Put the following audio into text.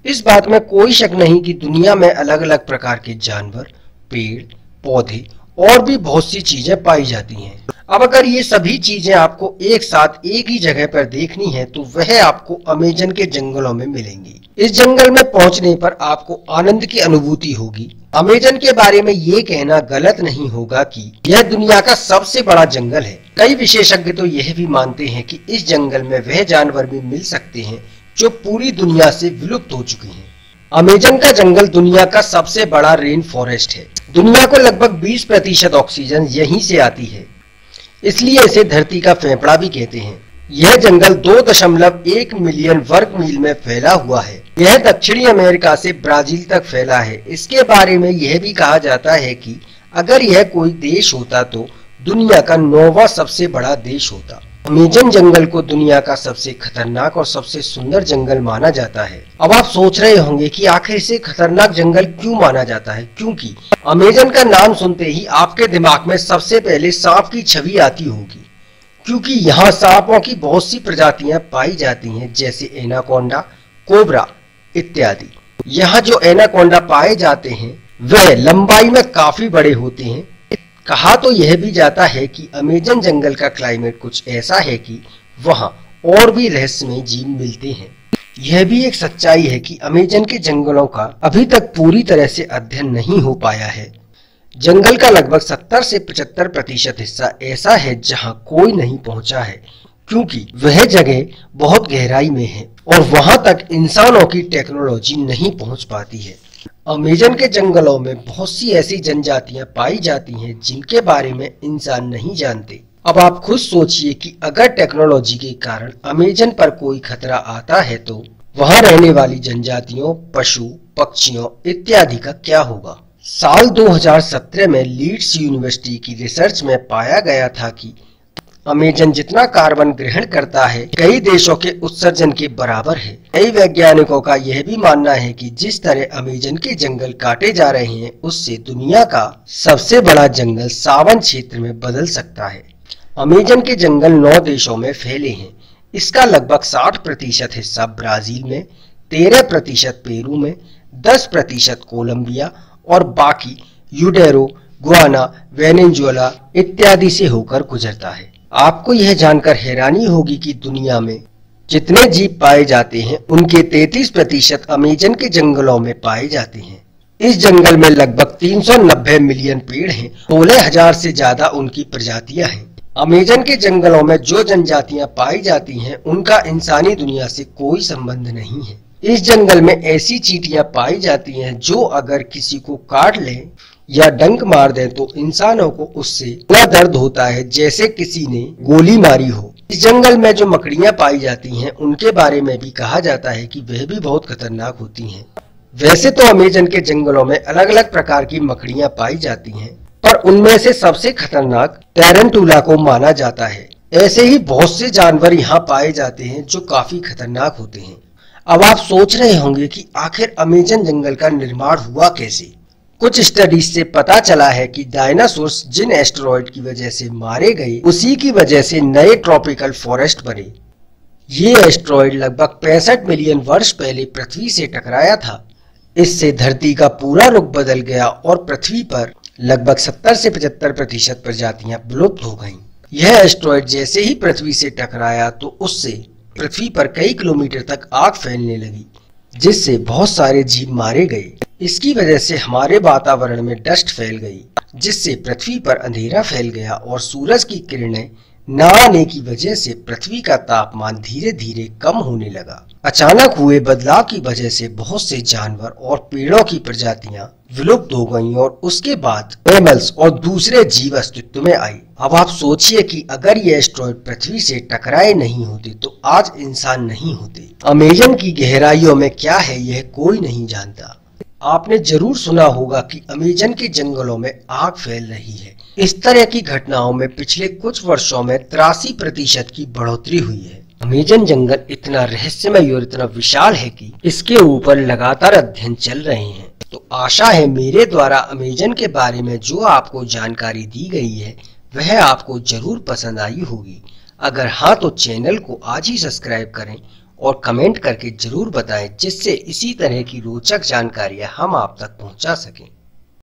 इस बात में कोई शक नहीं कि दुनिया में अलग अलग प्रकार के जानवर, पेड़, पौधे और भी बहुत सी चीजें पाई जाती हैं। अब अगर ये सभी चीजें आपको एक साथ एक ही जगह पर देखनी है तो वह आपको अमेजन के जंगलों में मिलेंगी। इस जंगल में पहुंचने पर आपको आनंद की अनुभूति होगी। अमेजन के बारे में ये कहना गलत नहीं होगा कि यह दुनिया का सबसे बड़ा जंगल है। कई विशेषज्ञ तो यह भी मानते हैं कि इस जंगल में वह जानवर भी मिल सकते हैं जो पूरी दुनिया से विलुप्त हो चुके हैं। अमेजन का जंगल दुनिया का सबसे बड़ा रेन फॉरेस्ट है। दुनिया को लगभग 20% ऑक्सीजन यहीं से आती है, इसलिए इसे धरती का फेफड़ा भी कहते हैं। यह जंगल 2.1 मिलियन वर्ग मील में फैला हुआ है। यह दक्षिणी अमेरिका से ब्राजील तक फैला है। इसके बारे में यह भी कहा जाता है कि अगर यह कोई देश होता तो दुनिया का 9वां सबसे बड़ा देश होता। अमेजन जंगल को दुनिया का सबसे खतरनाक और सबसे सुंदर जंगल माना जाता है। अब आप सोच रहे होंगे कि आखिर इसे खतरनाक जंगल क्यों माना जाता है, क्योंकि अमेजन का नाम सुनते ही आपके दिमाग में सबसे पहले सांप की छवि आती होगी, क्योंकि यहाँ सांपों की बहुत सी प्रजातियां पाई जाती हैं, जैसे एनाकोंडा, कोबरा इत्यादि। यहाँ जो एनाकोंडा पाए जाते हैं वह लंबाई में काफी बड़े होते हैं। कहा तो यह भी जाता है कि अमेजन जंगल का क्लाइमेट कुछ ऐसा है कि वहां और भी रहस्यमय जीव मिलते हैं। यह भी एक सच्चाई है कि अमेजन के जंगलों का अभी तक पूरी तरह से अध्ययन नहीं हो पाया है। जंगल का लगभग 70 से 75% हिस्सा ऐसा है जहां कोई नहीं पहुंचा है, क्योंकि वह जगह बहुत गहराई में है और वहां तक इंसानों की टेक्नोलॉजी नहीं पहुंच पाती है। अमेजन के जंगलों में बहुत सी ऐसी जनजातियां पाई जाती हैं जिनके बारे में इंसान नहीं जानते। अब आप खुद सोचिए कि अगर टेक्नोलॉजी के कारण अमेजन पर कोई खतरा आता है तो वहां रहने वाली जनजातियों, पशु, पक्षियों इत्यादि का क्या होगा। साल 2017 में लीड्स यूनिवर्सिटी की रिसर्च में पाया गया था कि अमेजन जितना कार्बन ग्रहण करता है कई देशों के उत्सर्जन के बराबर है। कई वैज्ञानिकों का यह भी मानना है कि जिस तरह अमेजन के जंगल काटे जा रहे हैं उससे दुनिया का सबसे बड़ा जंगल सावन क्षेत्र में बदल सकता है। अमेजन के जंगल 9 देशों में फैले हैं। इसका लगभग 60% हिस्सा ब्राजील में, 13% पेरू में, 10% कोलंबिया और बाकी यूडेरो, गुआना, वेनेजुएला इत्यादि से होकर गुजरता है। आपको यह जानकर हैरानी होगी कि दुनिया में जितने जीव पाए जाते हैं उनके 33% अमेजन के जंगलों में पाए जाते हैं। इस जंगल में लगभग 390 मिलियन पेड़ हैं, 16,000 से ज्यादा उनकी प्रजातियां हैं। अमेजन के जंगलों में जो जनजातियां पाई जाती हैं उनका इंसानी दुनिया से कोई संबंध नहीं है। इस जंगल में ऐसी चींटियां पाई जाती हैं जो अगर किसी को काट लें या डंक मार दें तो इंसानों को उससे इतना दर्द होता है जैसे किसी ने गोली मारी हो। इस जंगल में जो मकड़ियां पाई जाती हैं उनके बारे में भी कहा जाता है कि वह भी बहुत खतरनाक होती हैं। वैसे तो अमेजन के जंगलों में अलग अलग प्रकार की मकड़ियां पाई जाती हैं, पर उनमें से सबसे खतरनाक टैरेंटुला को माना जाता है। ऐसे ही बहुत से जानवर यहाँ पाए जाते हैं जो काफी खतरनाक होते हैं। अब आप सोच रहे होंगे कि आखिर अमेजन जंगल का निर्माण हुआ कैसे। कुछ स्टडीज से पता चला है कि डायनासोर्स जिन एस्टेरॉयड की वजह से मारे गए उसी की वजह से नए ट्रॉपिकल फॉरेस्ट बने। ये एस्टेरॉयड लगभग 65 मिलियन वर्ष पहले पृथ्वी से टकराया था। इससे धरती का पूरा रुख बदल गया और पृथ्वी पर लगभग 70 से 75% प्रजातियां विलुप्त हो गईं। यह एस्टेरॉयड जैसे ही पृथ्वी से टकराया तो उससे पृथ्वी पर कई किलोमीटर तक आग फैलने लगी, जिससे बहुत सारे जीव मारे गए। इसकी वजह से हमारे वातावरण में डस्ट फैल गई, जिससे पृथ्वी पर अंधेरा फैल गया और सूरज की किरणें न आने की वजह से पृथ्वी का तापमान धीरे धीरे कम होने लगा। अचानक हुए बदलाव की वजह से बहुत से जानवर और पेड़ों की प्रजातियां विलुप्त हो गईं और उसके बाद मैमल्स और दूसरे जीव अस्तित्व में आए। अब आप सोचिए कि अगर ये एस्टेरॉयड पृथ्वी से टकराए नहीं होते तो आज इंसान नहीं होते। अमेजन की गहराइयों में क्या है यह कोई नहीं जानता। आपने जरूर सुना होगा कि अमेजन के जंगलों में आग फैल रही है। इस तरह की घटनाओं में पिछले कुछ वर्षों में 83% की बढ़ोतरी हुई है। अमेजन जंगल इतना रहस्यमय और इतना विशाल है कि इसके ऊपर लगातार अध्ययन चल रहे हैं। तो आशा है मेरे द्वारा अमेजन के बारे में जो आपको जानकारी दी गई है वह आपको जरूर पसंद आई होगी। अगर हाँ तो चैनल को आज ही सब्सक्राइब करें और कमेंट करके जरूर बताएं, जिससे इसी तरह की रोचक जानकारियां हम आप तक पहुंचा सकें।